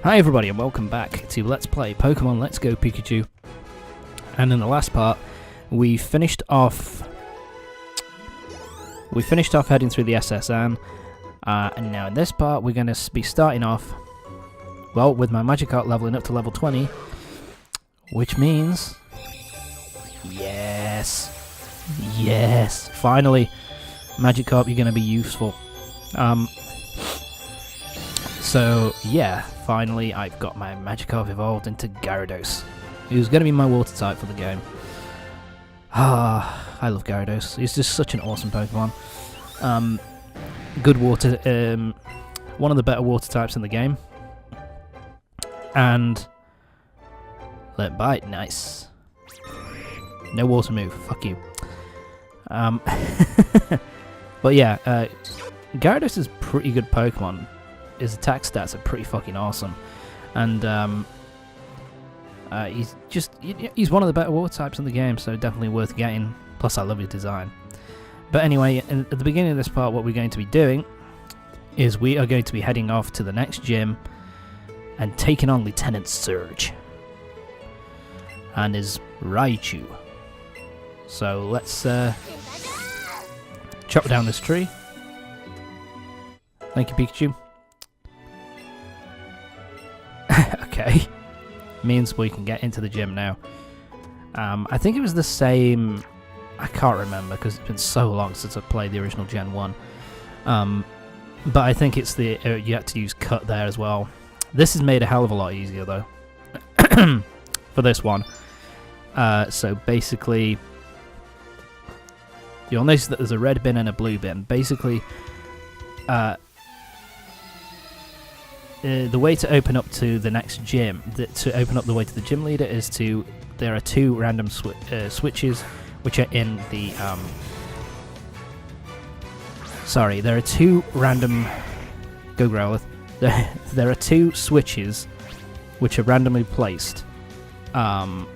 Hi everybody and welcome back to Let's Play Pokemon Let's Go Pikachu. And in the last part, we finished off heading through the SSN, and now in this part we're going to be starting off, well, with my Magikarp leveling up to level 20, which means, yes, finally, Magikarp, you're going to be useful. So, yeah, finally I've got my Magikarp evolved into Gyarados, who's going to be my water type for the game. I love Gyarados. He's just such an awesome Pokemon. Good water, one of the better water types in the game. And let bite, nice. No water move, fuck you. But yeah, Gyarados is a pretty good Pokemon. His attack stats are pretty fucking awesome, and he's one of the better water types in the game, so definitely worth getting. Plus, I love his design. But anyway, at the beginning of this part, what we're going to be doing is we are going to be heading off to the next gym and taking on Lieutenant Surge and his Raichu. So let's chop down this tree. Thank you, Pikachu. Okay, means we can get into the gym now. I think it was the same, I can't remember because it's been so long since I played the original Gen 1. But I think it's the, you had to use cut there as well. This is made a hell of a lot easier though, for this one. So basically, you'll notice that there's a red bin and a blue bin. Basically, the way to open up to the next gym, to open up the way to the gym leader, is to, there are two random switches which are in the, sorry, there are two random, go Growlithe, there are two switches which are randomly placed in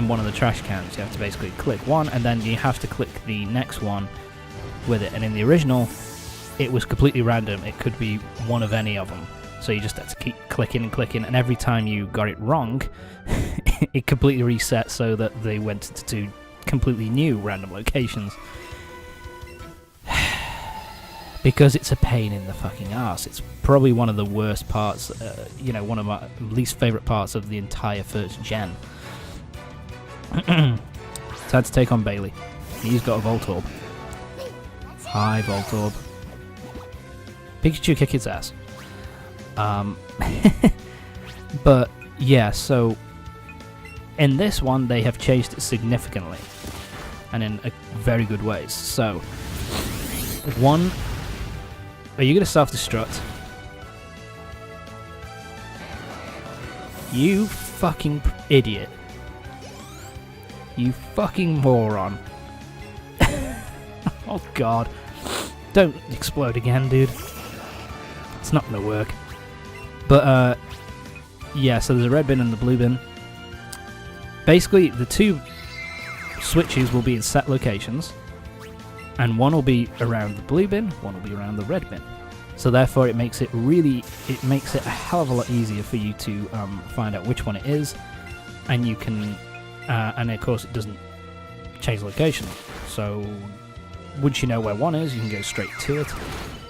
one of the trash cans. You have to basically click one and then you have to click the next one with it, and in the original it was completely random. It could be one of any of them. So you just had to keep clicking and clicking, and every time you got it wrong, it completely reset so that they went to two completely new random locations. Because it's a pain in the fucking ass. It's probably one of the worst parts, you know, one of my least favourite parts of the entire first gen. Time to take on Bailey. He's got a Voltorb. Hi, Voltorb. Pikachu kick its ass. But yeah, so in this one they have changed it significantly, and in very good ways. So, one, are you gonna self-destruct? You fucking idiot. You fucking moron. Oh god. Don't explode again, dude. It's not gonna work. But yeah, so there's a red bin and the blue bin. Basically, the two switches will be in set locations, and one will be around the blue bin, one will be around the red bin. So therefore it makes it a hell of a lot easier for you to find out which one it is, and you can and of course it doesn't change location. So once you know where one is, you can go straight to it,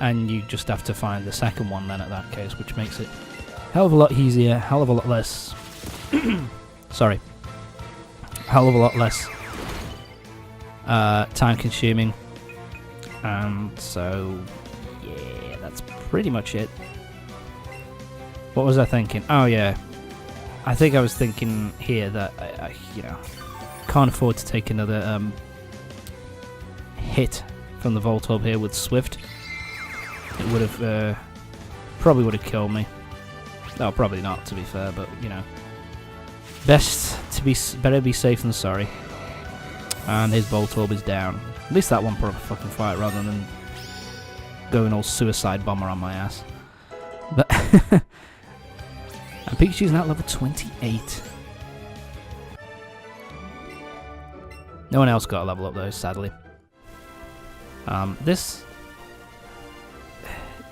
and you just have to find the second one then at that case, which makes it a hell of a lot easier, hell of a lot less sorry, hell of a lot less time consuming. And so yeah, that's pretty much it. What was I thinking? Oh yeah, I think I was thinking here that I you know, can't afford to take another hit from the Voltorb here with Swift. It would have probably would have killed me. No, probably not, to be fair, but you know, better be safe than sorry. And his Voltorb is down. At least that one put up a fucking fight rather than going all suicide bomber on my ass. But and Pikachu's now at level 28. No one else got a level up though, sadly. This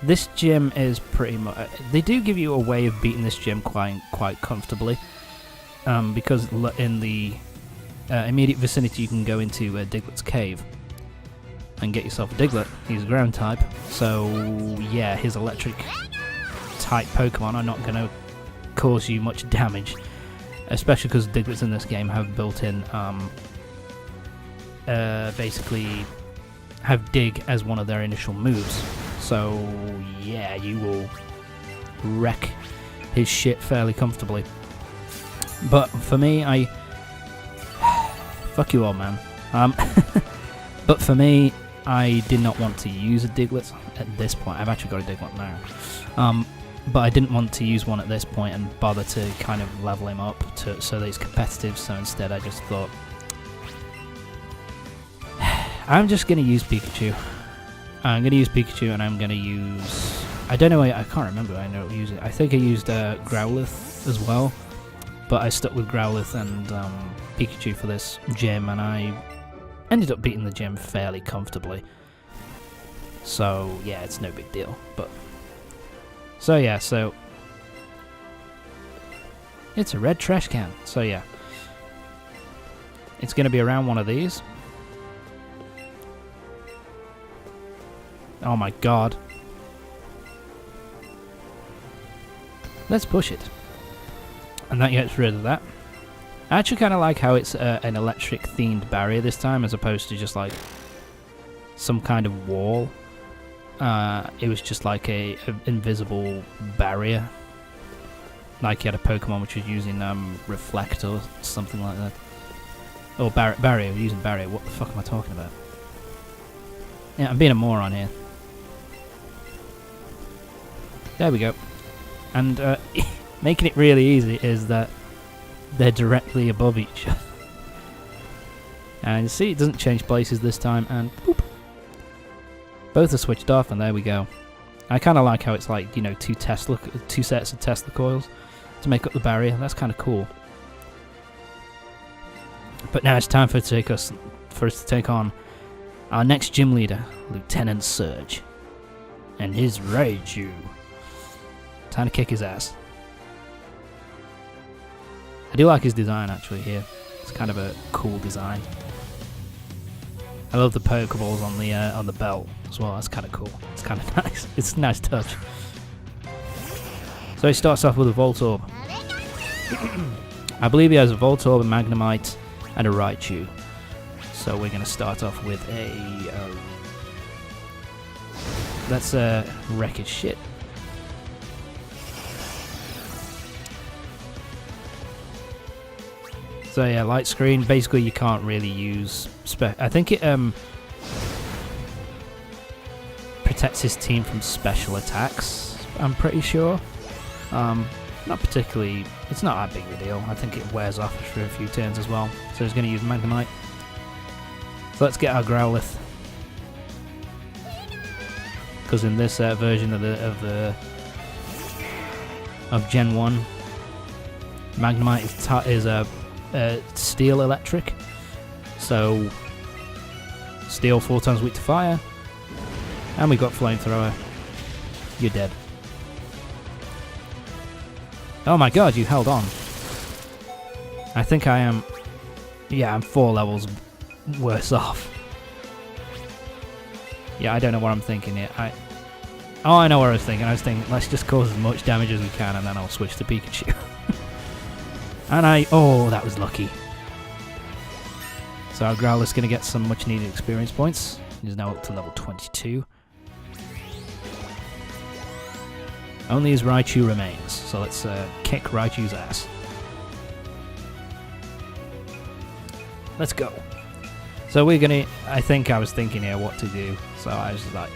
this gym is pretty much... They do give you a way of beating this gym quite comfortably. Because in the immediate vicinity you can go into Digletts Cave and get yourself a Diglett. He's a ground type. So, yeah, his electric type Pokemon are not going to cause you much damage. Especially because Digletts in this game have built-in... basically have Dig as one of their initial moves. So, yeah, you will wreck his shit fairly comfortably. But for me, fuck you all, man. But for me, I did not want to use a Diglett at this point. I've actually got a Diglett now. But I didn't want to use one at this point and bother to kind of level him up so that he's competitive. So instead, I just thought, I'm just going to use Pikachu. I'm going to use Pikachu, and I'm going to use... I don't know, I can't remember. I know use it. I think I used Growlithe as well, but I stuck with Growlithe and Pikachu for this gym, and I ended up beating the gym fairly comfortably. So yeah, it's no big deal. But so yeah, so it's a red trash can. So yeah, it's going to be around one of these. Oh my god. Let's push it. And that gets rid of that. I actually kind of like how it's an electric themed barrier this time, as opposed to just like some kind of wall. It was just like a invisible barrier. Like you had a Pokemon which was using Reflect or something like that. Oh, barrier, using barrier. What the fuck am I talking about? Yeah, I'm being a moron here. There we go. And making it really easy is that they're directly above each other. And you see, it doesn't change places this time, and boop. Both are switched off, and there we go. I kind of like how it's like, you know, two sets of Tesla coils to make up the barrier. That's kind of cool. But now it's time for us to take on our next gym leader, Lieutenant Surge, and his Raichu. Time to kick his ass. I do like his design actually here. It's kind of a cool design. I love the Pokeballs on the belt as well. That's kind of cool. It's kind of nice. It's a nice touch. So he starts off with a Voltorb. I believe he has a Voltorb, a Magnemite, and a Raichu. So we're going to start off with a... let's wreck his shit. So yeah, light screen. Basically, you can't really use... I think it protects his team from special attacks, I'm pretty sure. Not particularly... It's not that big of a deal. I think it wears off for a few turns as well. So he's going to use Magnemite. So let's get our Growlithe. Because in this version of Gen 1, Magnemite is a Steel Electric. So Steel 4 times weak to fire. And we got Flamethrower. You're dead. Oh my god, you held on. I think I am... Yeah, I'm 4 levels worse off. Yeah, I don't know what I'm thinking here. Oh, I know what I was thinking. I was thinking, let's just cause as much damage as we can, and then I'll switch to Pikachu. And oh, that was lucky. So our Growlithe's going to get some much needed experience points. He's now up to level 22. Only his Raichu remains, so let's kick Raichu's ass. Let's go. So we're gonna... I think I was thinking here what to do, so I was like,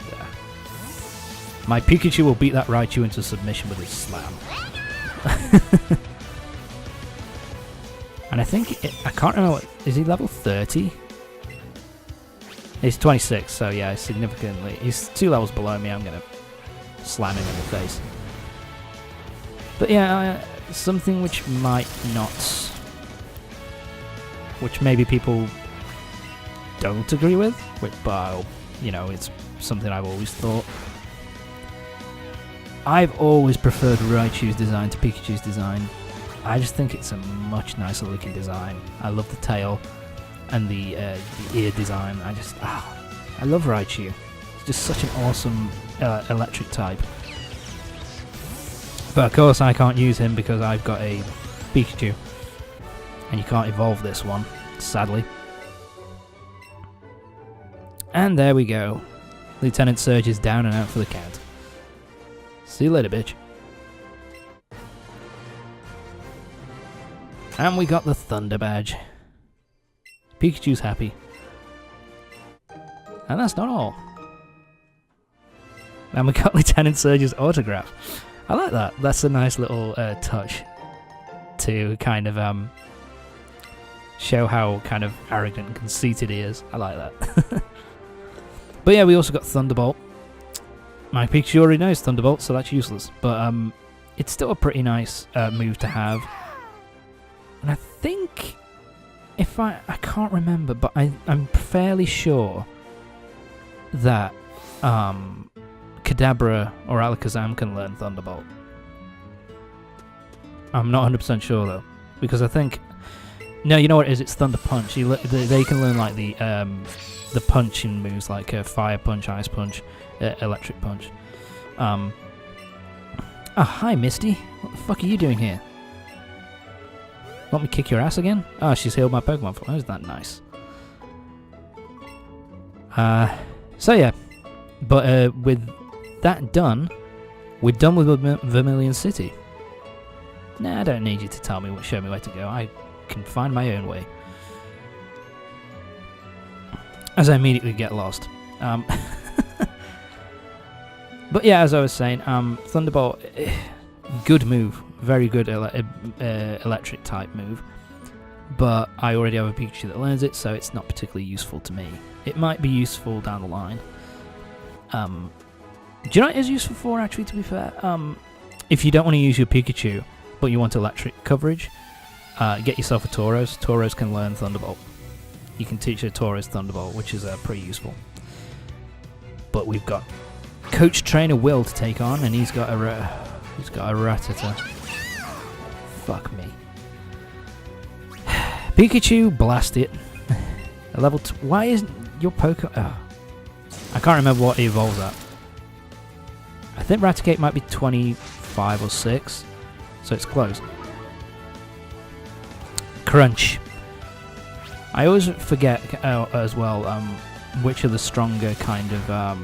my Pikachu will beat that Raichu into submission with his Slam. And I think... I can't remember what... Is he level 30? He's 26, so yeah, significantly... He's 2 levels below me. I'm gonna slam him in the face. But yeah, something which might not... Which maybe people don't agree with, but you know, it's something I've always thought. I've always preferred Raichu's design to Pikachu's design. I just think it's a much nicer looking design. I love the tail and the ear design. I love Raichu. It's just such an awesome electric type. But of course I can't use him because I've got a Pikachu. And you can't evolve this one, sadly. And there we go. Lieutenant Surge is down and out for the count. See you later, bitch. And we got the Thunder Badge. Pikachu's happy. And that's not all. And we got Lieutenant Surge's autograph. I like that. That's a nice little touch to kind of show how kind of arrogant and conceited he is. I like that. But yeah, we also got Thunderbolt. My Pikachu already knows Thunderbolt, so that's useless. But it's still a pretty nice move to have. And I think, if I can't remember, but I'm fairly sure that Kadabra or Alakazam can learn Thunderbolt. I'm not 100% sure though, because I think, no, you know what it is? It's Thunder Punch. They can learn like the punching moves, like Fire Punch, Ice Punch, Electric Punch. Oh, hi Misty. What the fuck are you doing here? Want me to kick your ass again? Oh, she's healed my Pokemon for me. Isn't that nice? So yeah, but with that done, we're done with Vermillion City. Nah, I don't need you to show me where to go. I can find my own way. As I immediately get lost. But yeah, as I was saying, Thunderbolt, good move. Very good electric type move. But I already have a Pikachu that learns it, so it's not particularly useful to me. It might be useful down the line. Do you know what it is useful for, actually, to be fair? If you don't want to use your Pikachu, but you want electric coverage, get yourself a Tauros. Tauros can learn Thunderbolt. You can teach a Tauros Thunderbolt, which is pretty useful. But we've got Coach Trainer Will to take on, and he's got a Rattata. Fuck me. Pikachu, blast it. A level why isn't your Pokemon? Oh. I can't remember what he evolves at. I think Raticate might be 25 or 6, so it's close. Crunch. I always forget as well which are the stronger kind of.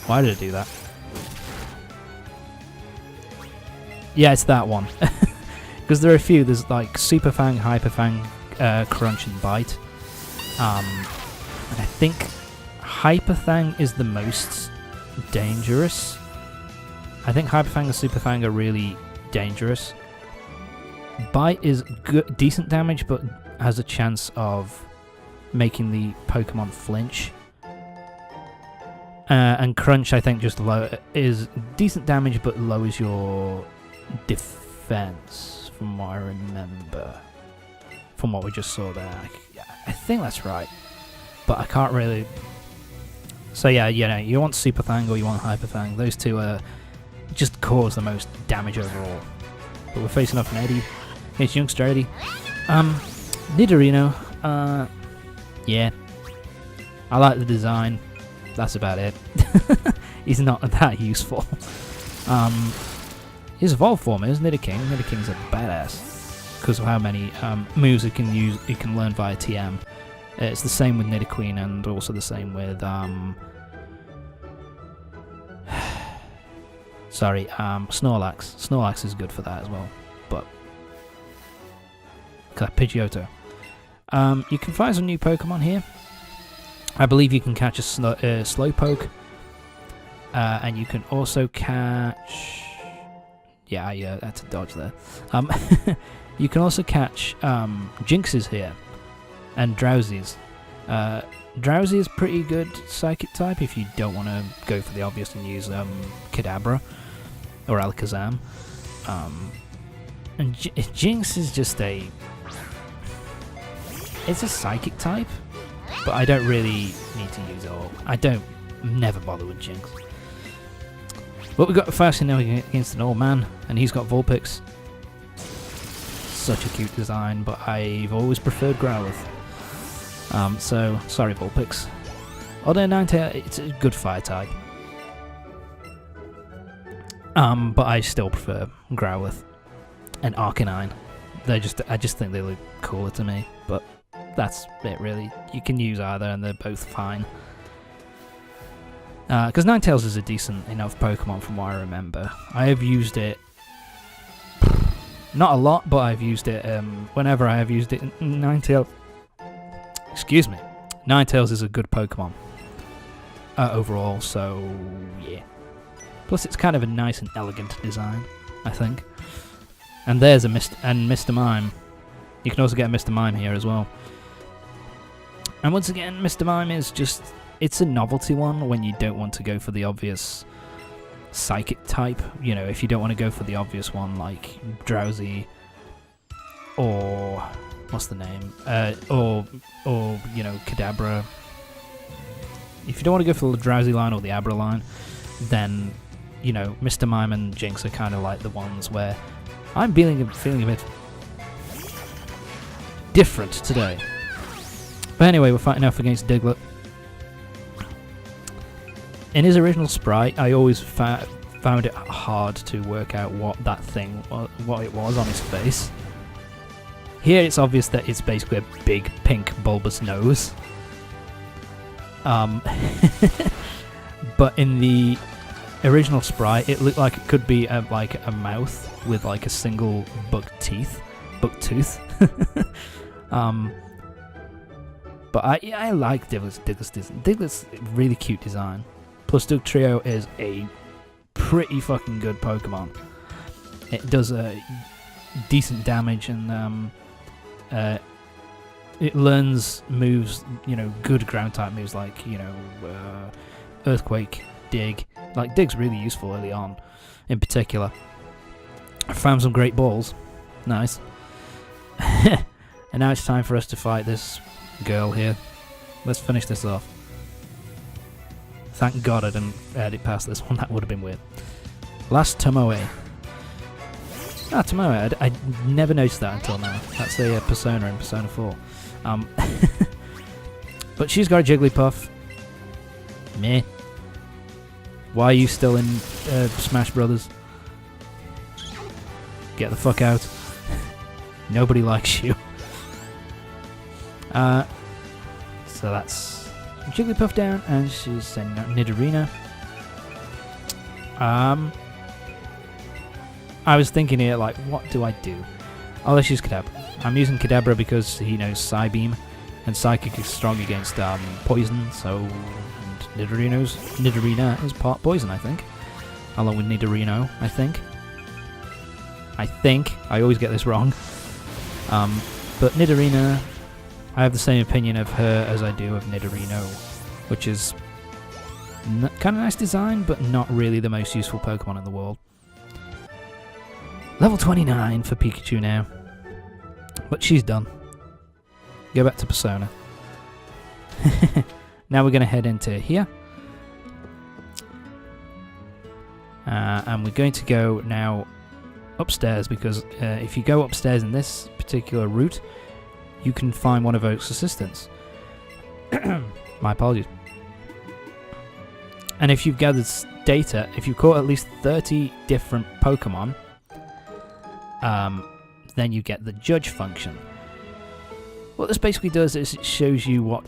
Why did I do that? Yeah, it's that one. Because there are a few. There's like Super Fang, Hyper Fang, Crunch, and Bite. And I think Hyper Fang is the most dangerous. I think Hyper Fang and Super Fang are really dangerous. Bite is good, decent damage, but has a chance of making the Pokemon flinch. And Crunch, I think, just is decent damage, but lowers your defense, from what I remember. From what we just saw there. I think that's right. But I can't really. So yeah, you want Super Fang or you want Hyper Fang. Those two just cause the most damage overall. But we're facing off an Eddie. It's Youngster Eddie. Nidorino. Yeah. I like the design. That's about it. He's not that useful. His evolved form is Nidoking. Nidoking's a badass because of how many moves it can use. It can learn via TM. It's the same with Nidoqueen and also the same with Snorlax. Snorlax is good for that as well. But Pidgeotto. You can find some new Pokemon here. I believe you can catch a Slowpoke, and you can also catch. Yeah, I had to dodge there. You can also catch Jinxes here and Drowsies. Drowsy is pretty good Psychic type if you don't want to go for the obvious and use Kadabra or Alakazam. And Jinx is just it's a Psychic type, but I don't really need to use it all. Never bother with Jinx. But we've got Fascinating against an old man, and he's got Vulpix. Such a cute design, but I've always preferred Growlithe. So, sorry Vulpix. Although Ninetale, it's a good fire type. But I still prefer Growlithe and Arcanine. I just think they look cooler to me, but that's it really. You can use either and they're both fine. Because Ninetales is a decent enough Pokemon from what I remember. I have used it, not a lot, but I've used it whenever I have used it. Ninetales is a good Pokemon overall, so yeah. Plus it's kind of a nice and elegant design, I think. And there's Mr. Mime. You can also get a Mr. Mime here as well. And once again, Mr. Mime is just... It's a novelty one when you don't want to go for the obvious psychic type. You know, if you don't want to go for the obvious one like Drowsy or... What's the name? Or you know, Kadabra. If you don't want to go for the Drowsy line or the Abra line, then, you know, Mr. Mime and Jinx are kind of like the ones where I'm feeling a bit different today. But anyway, we're fighting off against Diglett. In his original sprite, I always found it hard to work out what it was on his face. Here it's obvious that it's basically a big pink bulbous nose. But in the original sprite, it looked like it could be like a mouth with like a single buck tooth. But I like Diglett's design. Diglett's a really cute design. Plus Dugtrio is a pretty fucking good Pokemon. It does decent damage and it learns moves, you know, good ground type moves like, you know, Earthquake, Dig. Like Dig's really useful early on, in particular. I found some great balls. Nice. And now it's time for us to fight this girl here. Let's finish this off. Thank God I didn't edit past this one, that would have been weird. Last Tomoe. Tomoe, I never noticed that until now. That's a Persona in Persona 4. But she's got a Jigglypuff. Meh. Why are you still in Smash Brothers? Get the fuck out. Nobody likes you. So that's Jigglypuff down, and she's sending out Nidorina. I was thinking here, like, what do I do? Oh, let's use Kadabra. I'm using Kadabra because he knows Psybeam, and Psychic is strong against Poison, so... And Nidorina is part Poison, I think. Along with Nidorino, I think. I always get this wrong. But Nidorina, I have the same opinion of her as I do of Nidorino, which is kind of nice design, but not really the most useful Pokemon in the world. Level 29 for Pikachu now. But she's done. Go back to Persona. Now we're going to head into here. And we're going to go now upstairs, because if you go upstairs in this particular route, you can find one of Oak's assistants. My apologies. And if you've gathered data, if you've caught at least 30 different Pokemon, then you get the judge function. What this basically does is it shows you what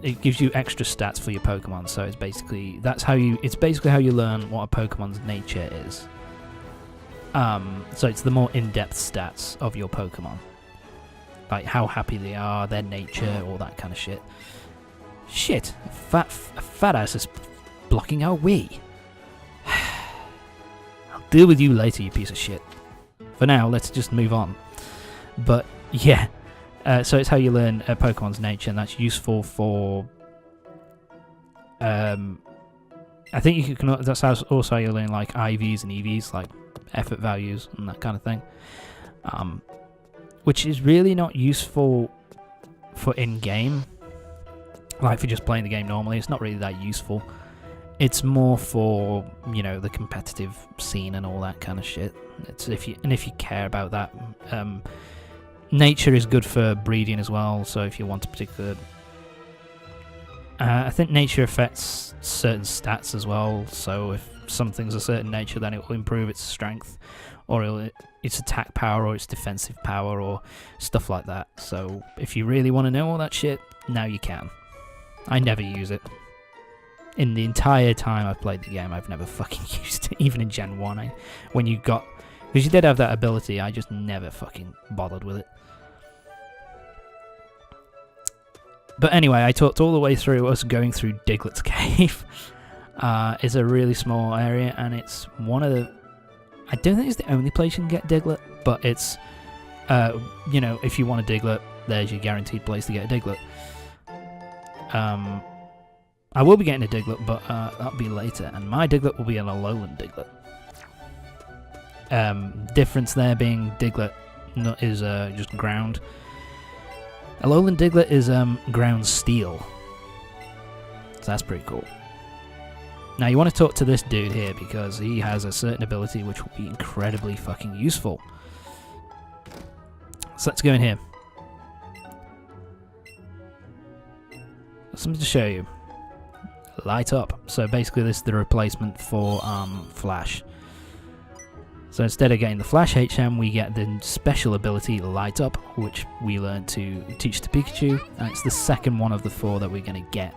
it gives you extra stats for your Pokemon. So it's basically how you learn what a Pokemon's nature is. So it's the more in-depth stats of your Pokemon, like how happy they are, their nature, all that kind of shit. Shit, fat ass is blocking our way. I'll deal with you later, you piece of shit. For now, let's just move on. But yeah, so it's how you learn a Pokemon's nature, and that's useful for. I think you can. That's also how you learn like IVs and EVs, like effort values and that kind of thing. Which is really not useful for in-game. Like for just playing the game normally, it's not really that useful. it's more for, you know, the competitive scene and all that kind of shit. It's if you care about that. Nature is good for breeding as well, so if you want a particular... I think nature affects certain stats as well, so if something's a certain nature, then it will improve its strength, or its attack power, or its defensive power, or stuff like that. So if you really want to know all that shit, now you can. I never use it. In the entire time I've played the game, I've never fucking used it, even in Gen 1. Because you did have that ability, I just never fucking bothered with it. But anyway, I talked all the way through us going through Digletts Cave. It's a really small area, and it's one of the... I don't think it's the only place you can get Diglett, but it's... you know, if you want a Diglett, there's your guaranteed place to get a Diglett. I will be getting a Diglett, but that'll be later, and my Diglett will be an Alolan Diglett. Difference there being Diglett is just ground. Alolan Diglett is ground steel. So that's pretty cool. Now you want to talk to this dude here because he has a certain ability which will be incredibly fucking useful. So let's go in here. Something to show you. Light up. So basically this is the replacement for Flash. So instead of getting the Flash HM, we get the special ability Light Up, which we learn to teach to Pikachu, and it's the second one of the 4 that we're going to get.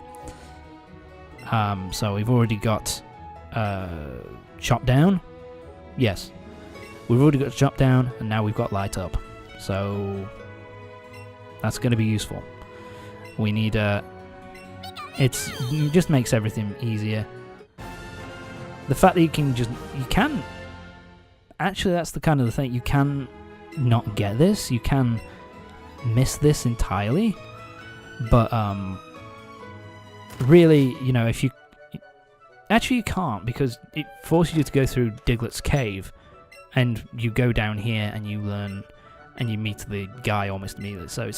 So we've already got Chop Down. Yes. We've already got Chop Down, and now we've got Light Up. So that's going to be useful. We need it just makes everything easier. The fact that you can actually, that's the kind of the thing, you can not get this, you can miss this entirely, but really, you know, if you actually you can't, because it forces you to go through Digletts Cave, and you go down here and you learn and you meet the guy almost immediately, so you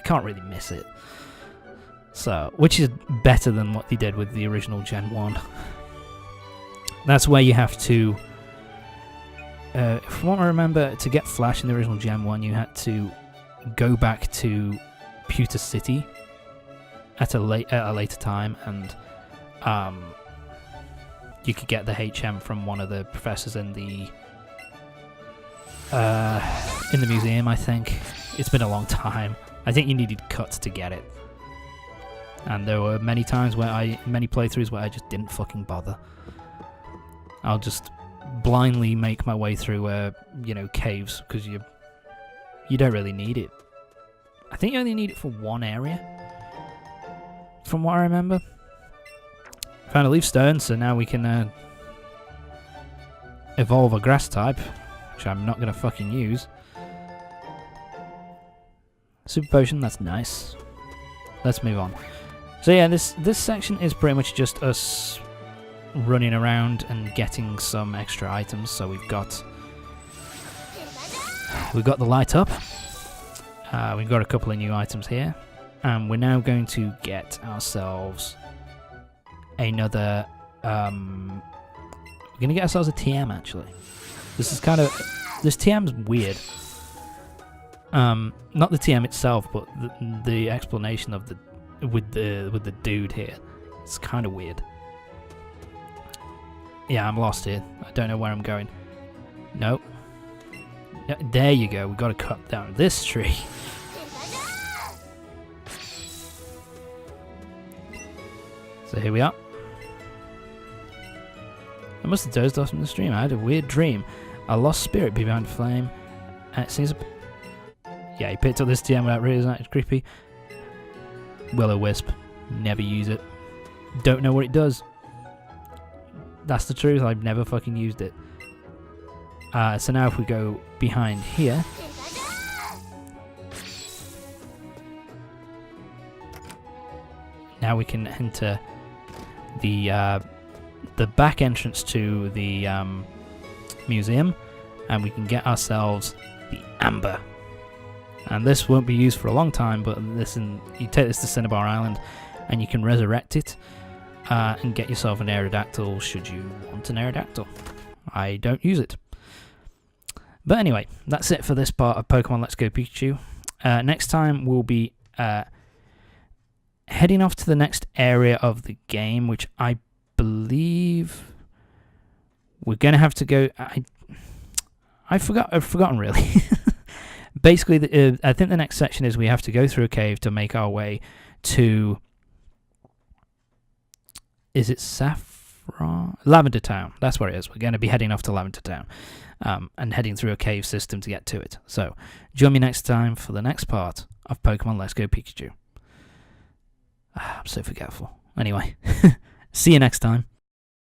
can't really miss it. So, which is better than what they did with the original Gen 1. That's where you have to, if I remember, to get Flash in the original Gen 1, you had to go back to Pewter City at a later time, and you could get the HM from one of the professors in the museum, I think. It's been a long time. I think you needed cuts to get it. And there were many times many playthroughs where I just didn't fucking bother. I'll just blindly make my way through, you know, caves, because you don't really need it. I think you only need it for one area, from what I remember. Found a leaf stone, so now we can evolve a grass type, which I'm not going to fucking use. Super potion, that's nice. Let's move on. So yeah, this section is pretty much just us running around and getting some extra items. So we've got the Light Up. We've got a couple of new items here, and we're now going to get ourselves another. We're gonna get ourselves a TM actually. This TM's weird. Not the TM itself, but the explanation of with the dude here. It's kind of weird. Yeah, I'm lost here. I don't know where I'm going. Nope. No, there you go. We've got to cut down this tree. So here we are. I must have dozed off in the stream. I had a weird dream. A lost spirit behind the flame. And it seems... Yeah, he picked up this TM without realizing that. It's creepy. Will-O-Wisp. Never use it. Don't know what it does. That's the truth. I've never fucking used it. So now if we go behind here... Now we can enter the back entrance to the museum, and we can get ourselves the Amber. And this won't be used for a long time, but you take this to Cinnabar Island, and you can resurrect it. and get yourself an Aerodactyl should you want an Aerodactyl. I don't use it. But anyway, that's it for this part of Pokemon Let's Go Pikachu. Next time we'll be heading off to the next area of the game, which I believe we're going to have to go... I've forgotten really. Basically, I think the next section is we have to go through a cave to make our way to... Is it Saffron? Lavender Town. That's where it is. We're going to be heading off to Lavender Town and heading through a cave system to get to it. So, join me next time for the next part of Pokemon Let's Go Pikachu. I'm so forgetful. Anyway, see you next time.